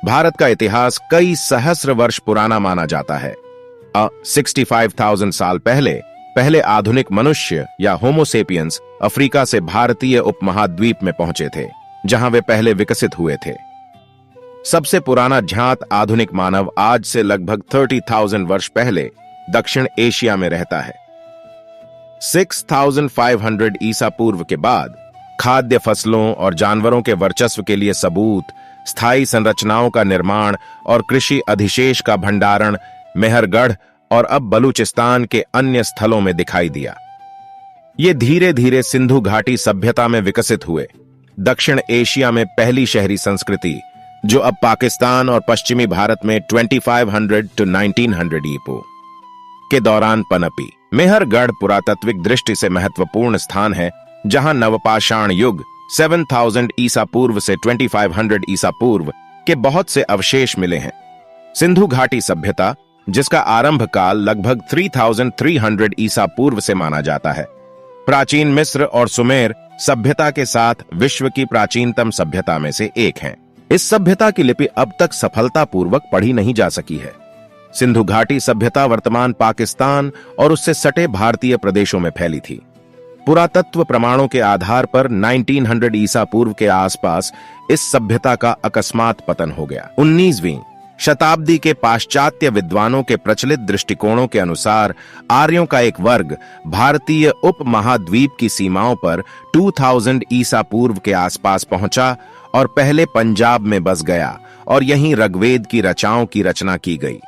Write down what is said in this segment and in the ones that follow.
भारत का इतिहास कई सहस्र वर्ष पुराना माना जाता है। 65,000 साल पहले आधुनिक मनुष्य या होमोसेपियंस अफ्रीका से भारतीय उपमहाद्वीप में पहुंचे थे, जहां वे पहले विकसित हुए थे। सबसे पुराना ज्ञात आधुनिक मानव आज से लगभग 30,000 वर्ष पहले दक्षिण एशिया में रहता है। 6,500 ईसा पूर्व के बाद खाद्य फसलों और जानवरों के वर्चस्व के लिए सबूत, स्थायी संरचनाओं का निर्माण और कृषि अधिशेष का भंडारण मेहरगढ़ और अब बलूचिस्तान के अन्य स्थलों में दिखाई दिया। ये धीरे धीरे सिंधु घाटी सभ्यता में विकसित हुए। दक्षिण एशिया में पहली शहरी संस्कृति, जो अब पाकिस्तान और पश्चिमी भारत में 2500 to 1900 ईपू के दौरान पनपी। मेहरगढ़ पुरातात्विक दृष्टि से महत्वपूर्ण स्थान है, जहां नवपाषाण युग 7000 ईसा पूर्व से 2500 ईसा पूर्व के बहुत से अवशेष मिले हैं। सिंधु घाटी सभ्यता, जिसका आरंभ काल लगभग 3300 ईसा पूर्व से माना जाता है, प्राचीन मिस्र और सुमेर सभ्यता के साथ विश्व की प्राचीनतम सभ्यता में से एक है। इस सभ्यता की लिपि अब तक सफलतापूर्वक पढ़ी नहीं जा सकी है। सिंधु घाटी सभ्यता वर्तमान पाकिस्तान और उससे सटे भारतीय प्रदेशों में फैली थी। पुरातत्व प्रमाणों के आधार पर 1900 ईसा पूर्व के आसपास इस सभ्यता का अकस्मात पतन हो गया। 19वीं शताब्दी के पाश्चात्य विद्वानों के प्रचलित दृष्टिकोणों के अनुसार आर्यों का एक वर्ग भारतीय उपमहाद्वीप की सीमाओं पर 2000 ईसा पूर्व के आसपास पहुंचा और पहले पंजाब में बस गया और यहीं ऋग्वेद की रचनाओं की रचना की गई।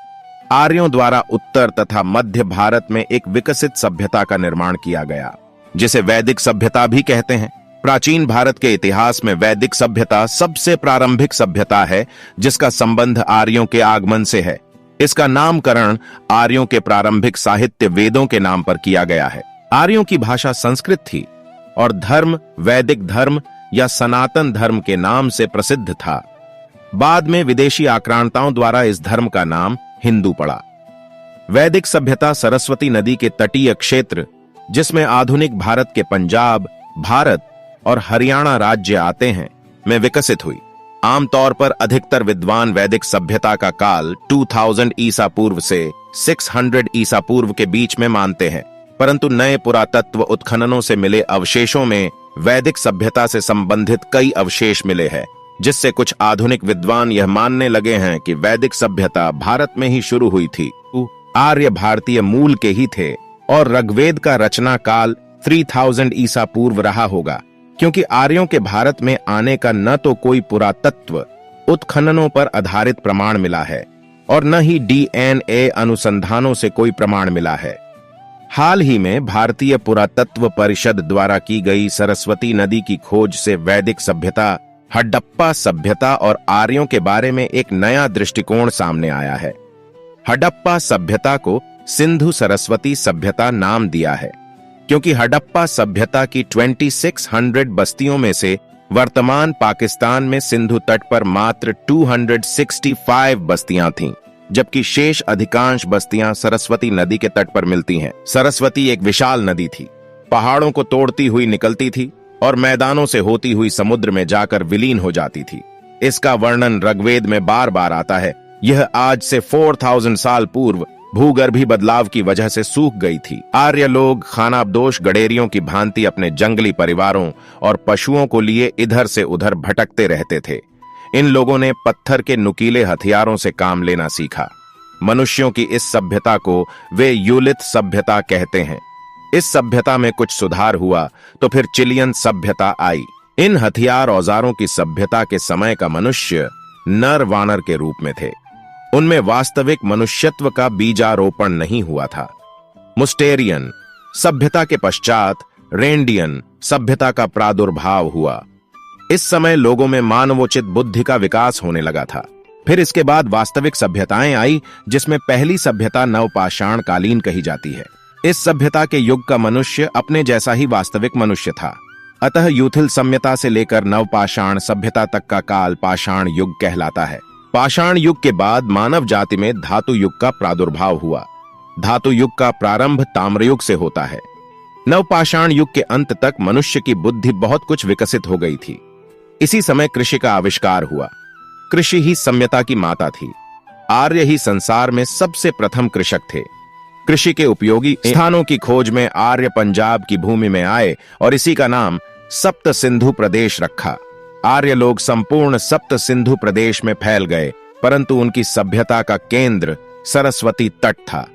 आर्यों द्वारा उत्तर तथा मध्य भारत में एक विकसित सभ्यता का निर्माण किया गया, जिसे वैदिक सभ्यता भी कहते हैं। प्राचीन भारत के इतिहास में वैदिक सभ्यता सबसे प्रारंभिक सभ्यता है, जिसका संबंध आर्यों के आगमन से है। इसका नामकरण आर्यों के प्रारंभिक साहित्य वेदों के नाम पर किया गया है। आर्यों की भाषा संस्कृत थी और धर्म वैदिक धर्म या सनातन धर्म के नाम से प्रसिद्ध था। बाद में विदेशी आक्रांताओं द्वारा इस धर्म का नाम हिंदू पड़ा। वैदिक सभ्यता सरस्वती नदी के तटीय क्षेत्र, जिसमें आधुनिक भारत के पंजाब, भारत और हरियाणा राज्य आते हैं, में विकसित हुई। आमतौर पर अधिकतर विद्वान वैदिक सभ्यता का काल 2000 ईसा पूर्व से 600 ईसा पूर्व के बीच में मानते हैं, परंतु नए पुरातत्व उत्खननों से मिले अवशेषों में वैदिक सभ्यता से संबंधित कई अवशेष मिले हैं, जिससे कुछ आधुनिक विद्वान यह मानने लगे हैं कि वैदिक सभ्यता भारत में ही शुरू हुई थी। आर्य भारतीय मूल के ही थे और ऋग्वेद का रचना काल 3000 ईसा पूर्व रहा होगा, क्योंकि आर्यों के भारत में आने का न तो कोई पुरातत्व उत्खननों पर आधारित प्रमाण मिला है और न ही DNA अनुसंधानों से कोई प्रमाण मिला है। हाल ही में भारतीय पुरातत्व परिषद द्वारा की गई सरस्वती नदी की खोज से वैदिक सभ्यता, हडप्पा सभ्यता और आर्यों के बारे में एक नया दृष्टिकोण सामने आया है। हडप्पा सभ्यता को सिंधु सरस्वती सभ्यता नाम दिया है, क्योंकि हडप्पा सभ्यता की 2600 बस्तियों में से वर्तमान पाकिस्तान में सिंधु तट पर मात्र 265 बस्तियां थीं, जबकि शेष अधिकांश बस्तियां सरस्वती नदी के तट पर मिलती हैं। सरस्वती एक विशाल नदी थी, पहाड़ों को तोड़ती हुई निकलती थी और मैदानों से होती हुई समुद्र में जाकर विलीन हो जाती थी। इसका वर्णन ऋग्वेद में बार बार आता है। यह आज से 4000 साल पूर्व भूगर्भी बदलाव की वजह से सूख गई थी। आर्य लोग खानाबदोश गडेरियों की भांति अपने जंगली परिवारों और पशुओं को लिए इधर से उधर भटकते रहते थे। इन लोगों ने पत्थर के नुकीले हथियारों से काम लेना सीखा। मनुष्यों की इस सभ्यता को वे यूलिथ सभ्यता कहते हैं। इस सभ्यता में कुछ सुधार हुआ तो फिर चिलियन सभ्यता आई। इन हथियार औजारों की सभ्यता के समय का मनुष्य नर वानर के रूप में थे। उनमें वास्तविक मनुष्यत्व का बीजारोपण नहीं हुआ था। मुस्टेरियन सभ्यता के पश्चात रेंडियन सभ्यता का प्रादुर्भाव हुआ। इस समय लोगों में मानवोचित बुद्धि का विकास होने लगा था। फिर इसके बाद वास्तविक सभ्यताएं आई, जिसमें पहली सभ्यता नवपाषाण कालीन कही जाती है। इस सभ्यता के युग का मनुष्य अपने जैसा ही वास्तविक मनुष्य था। अतः यूथिल सम्यता से लेकर नवपाषाण सभ्यता तक का काल पाषाण युग कहलाता है। पाषाण युग के बाद मानव जाति में धातु युग का प्रादुर्भाव हुआ। धातु युग का प्रारंभ ताम्र युग से होता है। नवपाषाण युग के अंत तक मनुष्य की बुद्धि बहुत कुछ विकसित हो गई थी। इसी समय कृषि का आविष्कार हुआ। कृषि ही सभ्यता की माता थी। आर्य ही संसार में सबसे प्रथम कृषक थे। कृषि के उपयोगी स्थानों की खोज में आर्य पंजाब की भूमि में आए और इसी का नाम सप्त सिंधु प्रदेश रखा। आर्य लोग संपूर्ण सप्त सिंधु प्रदेश में फैल गए, परंतु उनकी सभ्यता का केंद्र सरस्वती तट था।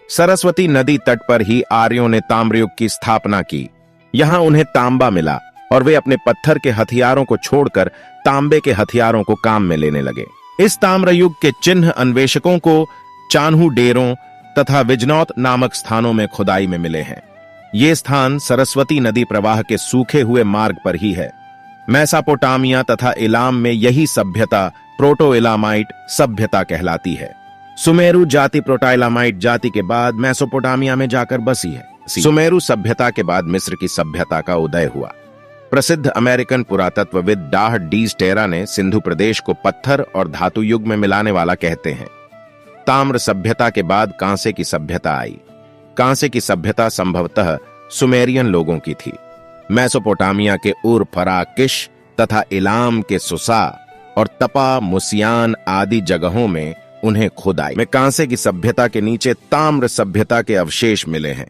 सरस्वती नदी तट पर ही आर्यों ने ताम्रयुग की स्थापना की। यहां उन्हें तांबा मिला और वे अपने पत्थर के हथियारों को छोड़कर तांबे के हथियारों को काम में लेने लगे। इस ताम्रयुग के चिन्ह अन्वेषकों को चान्हू डेरों तथा विजनौत नामक स्थानों में खुदाई में मिले हैं। ये स्थान सरस्वती नदी प्रवाह के सूखे हुए मार्ग पर ही है। मेसोपोटामिया तथा इलाम में यही सभ्यता प्रोटो इलामाइट सभ्यता कहलाती है। सुमेरु जाति प्रोटो इलामाइट जाति के बाद मेसोपोटामिया में जाकर बसी है। सुमेरु सभ्यता के बाद मिस्र की सभ्यता का उदय हुआ। प्रसिद्ध अमेरिकन पुरातत्वविद डाह डी स्टेरा ने सिंधु प्रदेश को पत्थर और धातु युग में मिलाने वाला कहते हैं। ताम्र सभ्यता के बाद कांसे की सभ्यता आई। कांसे की सभ्यता संभवतः सुमेरियन लोगों की थी। मेसोपोटामिया के उर फराकिश तथा इलाम के सुसा और तपा मुसियान आदि जगहों में उन्हें खुदाई में कांसे की सभ्यता के नीचे ताम्र सभ्यता के अवशेष मिले हैं।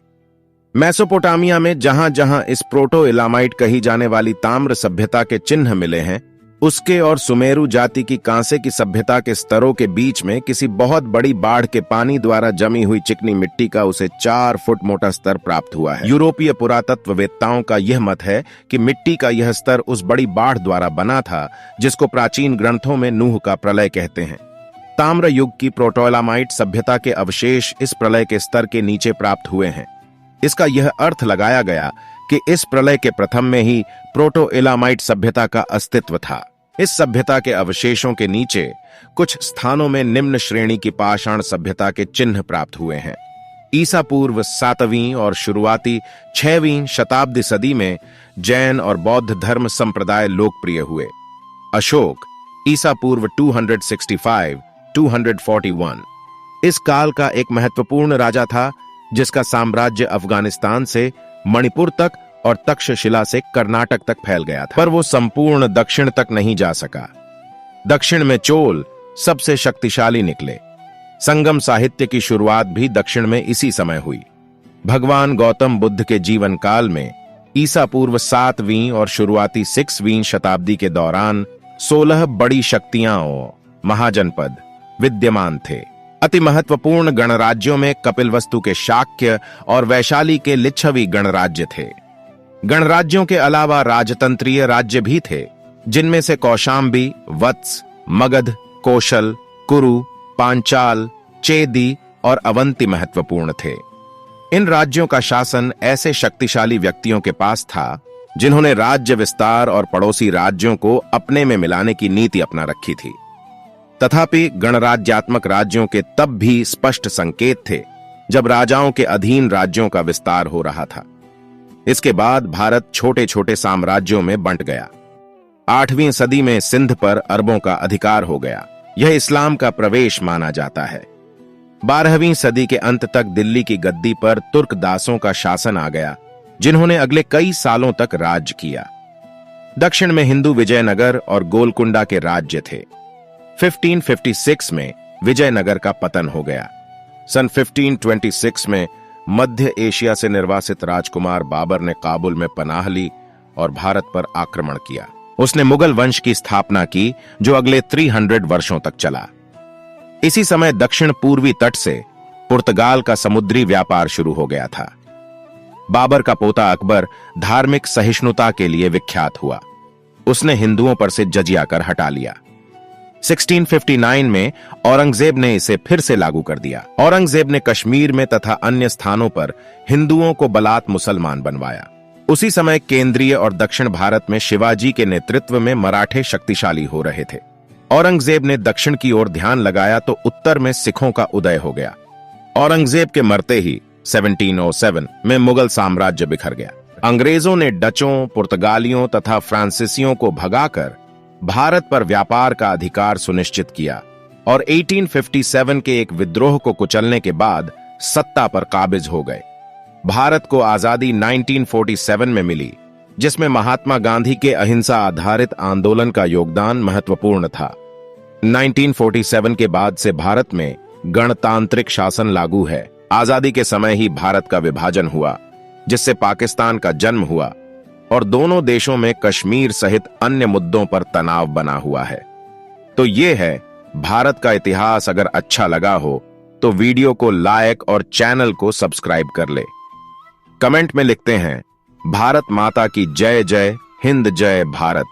मेसोपोटामिया में जहां जहां इस प्रोटो इलामाइट कही जाने वाली ताम्र सभ्यता के चिन्ह मिले हैं, उसके और सुमेरु जाति की कांसे की सभ्यता के स्तरों के बीच में किसी बहुत बड़ी बाढ़ के पानी द्वारा जमी हुई चिकनी मिट्टी का उसे 4 फुट मोटा स्तर प्राप्त हुआ है। यूरोपीय पुरातत्ववेत्ताओं का यह मत है कि मिट्टी का यह स्तर उस बड़ी बाढ़ द्वारा बना था जिसको प्राचीन ग्रंथों में नूह का प्रलय कहते हैं। ताम्र युग की प्रोटोइलामाइट सभ्यता के अवशेष इस प्रलय के स्तर के नीचे प्राप्त हुए हैं। इसका यह अर्थ लगाया गया कि इस प्रलय के प्रथम में ही प्रोटो इलामाइट सभ्यता का अस्तित्व था। इस सभ्यता के अवशेषों के नीचे कुछ स्थानों में निम्न श्रेणी की पाषाण सभ्यता के चिन्ह प्राप्त हुए हैं। ईसा पूर्व 7वीं और शुरुआती 6वीं शताब्दी सदी में जैन और बौद्ध धर्म संप्रदाय लोकप्रिय हुए। अशोक ईसा पूर्व 265-241 इस काल का एक महत्वपूर्ण राजा था जिसका साम्राज्य अफगानिस्तान से मणिपुर तक और तक्षशिला से कर्नाटक तक फैल गया था, पर वो संपूर्ण दक्षिण तक नहीं जा सका। दक्षिण में चोल सबसे शक्तिशाली निकले। संगम साहित्य की शुरुआत भी दक्षिण में इसी समय हुई। भगवान गौतम बुद्ध के जीवन काल में ईसा पूर्व 7वीं और शुरुआती 6वीं शताब्दी के दौरान 16 बड़ी शक्तियां महाजनपद विद्यमान थे। अति महत्वपूर्ण गणराज्यों में कपिलवस्तु के शाक्य और वैशाली के लिच्छवी गणराज्य थे। गणराज्यों के अलावा राजतंत्रीय राज्य भी थे, जिनमें से कौशांबी, वत्स, मगध, कौशल, कुरु, पांचाल, चेदी और अवंती महत्वपूर्ण थे। इन राज्यों का शासन ऐसे शक्तिशाली व्यक्तियों के पास था जिन्होंने राज्य विस्तार और पड़ोसी राज्यों को अपने में मिलाने की नीति अपना रखी थी। तथापि गणराज्यात्मक राज्यों के तब भी स्पष्ट संकेत थे जब राजाओं के अधीन राज्यों का विस्तार हो रहा था। इसके बाद भारत छोटे छोटे साम्राज्यों में बंट गया। 8वीं सदी में सिंध पर अरबों का अधिकार हो गया। यह इस्लाम का प्रवेश माना जाता है। 12वीं सदी के अंत तक दिल्ली की गद्दी पर तुर्क दासों का शासन आ गया, जिन्होंने अगले कई सालों तक राज किया। दक्षिण में हिंदू विजयनगर और गोलकुंडा के राज्य थे। 1556 में विजयनगर का पतन हो गया। सन 1526 में मध्य एशिया से निर्वासित राजकुमार बाबर ने काबुल में पनाह ली और भारत पर आक्रमण किया। उसने मुगल वंश की स्थापना की जो अगले 300 वर्षों तक चला। इसी समय दक्षिण पूर्वी तट से पुर्तगाल का समुद्री व्यापार शुरू हो गया था। बाबर का पोता अकबर धार्मिक सहिष्णुता के लिए विख्यात हुआ। उसने हिंदुओं पर से जजिया कर हटा लिया। 1659 में औरंगजेब ने इसे फिर से लागू कर दिया। औरंगजेब ने कश्मीर में तथा अन्य स्थानों पर हिंदुओं को बलात् मुसलमान बनवाया। उसी समय केंद्रीय और दक्षिण भारत में शिवाजी के नेतृत्व में मराठे शक्तिशाली हो रहे थे। औरंगजेब ने दक्षिण की ओर ध्यान लगाया तो उत्तर में सिखों का उदय हो गया। औरंगजेब के मरते ही 1707 में मुगल साम्राज्य बिखर गया। अंग्रेजों ने डचों, पुर्तगालियों तथा फ्रांसीसियों को भगाकर भारत पर व्यापार का अधिकार सुनिश्चित किया और 1857 के एक विद्रोह को कुचलने के बाद सत्ता पर काबिज हो गए। भारत को आजादी 1947 में मिली, जिसमें महात्मा गांधी के अहिंसा आधारित आंदोलन का योगदान महत्वपूर्ण था। 1947 के बाद से भारत में गणतांत्रिक शासन लागू है। आजादी के समय ही भारत का विभाजन हुआ, जिससे पाकिस्तान का जन्म हुआ और दोनों देशों में कश्मीर सहित अन्य मुद्दों पर तनाव बना हुआ है। तो ये है भारत का इतिहास। अगर अच्छा लगा हो तो वीडियो को लाइक और चैनल को सब्सक्राइब कर ले। कमेंट में लिखते हैं, भारत माता की जय जय, हिंद जय भारत।